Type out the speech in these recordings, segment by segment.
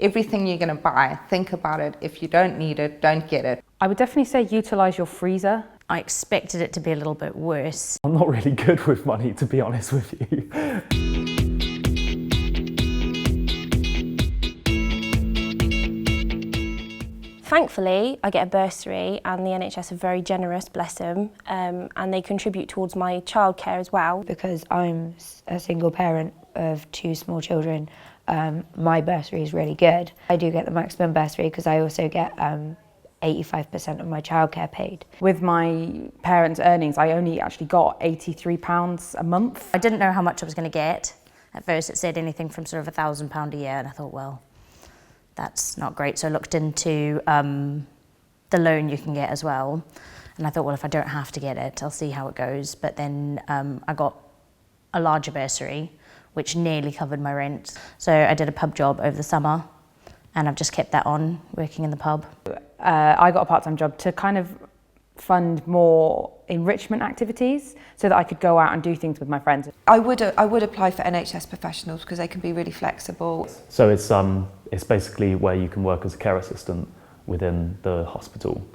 Everything you're going to buy, think about it. If you don't need it, don't get it. I would definitely say utilise your freezer. I expected it to be a little bit worse. I'm not really good with money, to be honest with you. Thankfully, I get a bursary and the NHS are very generous, bless them, and they contribute towards my childcare as well. Because I'm a single parent of 2 small children, my bursary is really good. I do get the maximum bursary because I also get 85% of my childcare paid. With my parents' earnings, I only actually got £83 a month. I didn't know how much I was going to get. At first it said anything from sort of £1,000 a year, and I thought, well, that's not great. So I looked into the loan you can get as well. And I thought, well, if I don't have to get it, I'll see how it goes. But then I got a larger bursary, which nearly covered my rent. So I did a pub job over the summer, and I've just kept that on, working in the pub. I got a part-time job to kind of fund more enrichment activities so that I could go out and do things with my friends. I would apply for NHS professionals because they can be really flexible. So it's basically where you can work as a care assistant within the hospital.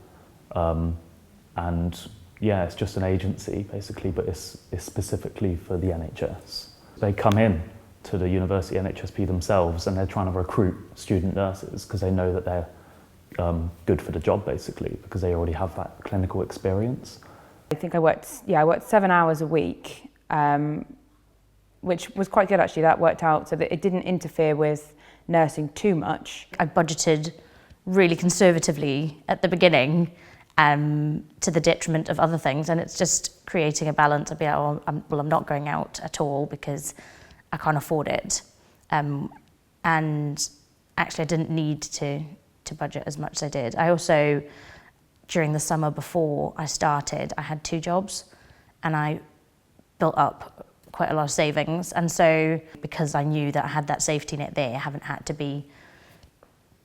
And yeah, it's just an agency basically, but it's specifically for the NHS. They come in to the university NHSP themselves and they're trying to recruit student nurses because they know that they're good for the job basically, because they already have that clinical experience. I think I worked 7 hours a week, which was quite good actually. That worked out so that it didn't interfere with nursing too much. I budgeted really conservatively at the beginning, to the detriment of other things, and it's just creating a balance. I'd be like, oh, I'm not going out at all because I can't afford it, and actually I didn't need to budget as much as I did. I also, during the summer before I started, I had 2 jobs and I built up quite a lot of savings, and so because I knew that I had that safety net there, I haven't had to be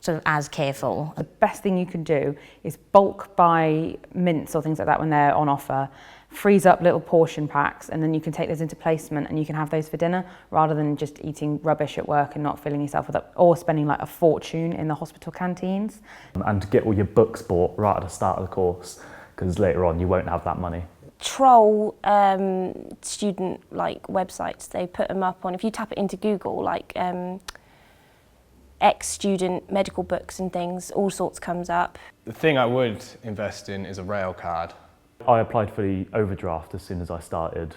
sort of as careful. The best thing you can do is bulk buy mints or things like that when they're on offer, freeze up little portion packs, and then you can take those into placement and you can have those for dinner rather than just eating rubbish at work and not filling yourself with up, or spending like a fortune in the hospital canteens. And to get all your books bought right at the start of the course, because later on you won't have that money. Troll student websites, they put them up on, if you tap it into Google, ex-student medical books and things, all sorts comes up. The thing I would invest in is a rail card. I applied for the overdraft as soon as I started,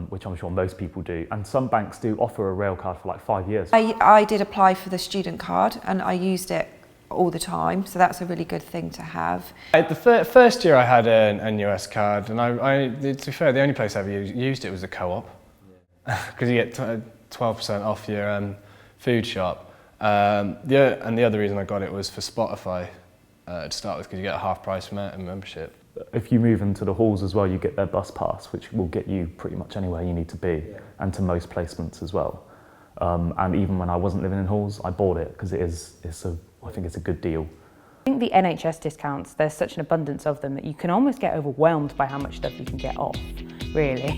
which I'm sure most people do, and some banks do offer a rail card for like 5 years. I did apply for the student card and I used it all the time, so that's a really good thing to have. The first year I had an US card, and to be fair, the only place I ever used it was the co-op, because you get 12% off your food shop. And the other reason I got it was for Spotify to start with, because you get a half price membership. If you move into the halls as well, you get their bus pass, which will get you pretty much anywhere you need to be, and to most placements as well. And even when I wasn't living in halls, I bought it because I think it's a good deal. I think the NHS discounts, there's such an abundance of them that you can almost get overwhelmed by how much stuff you can get off, really.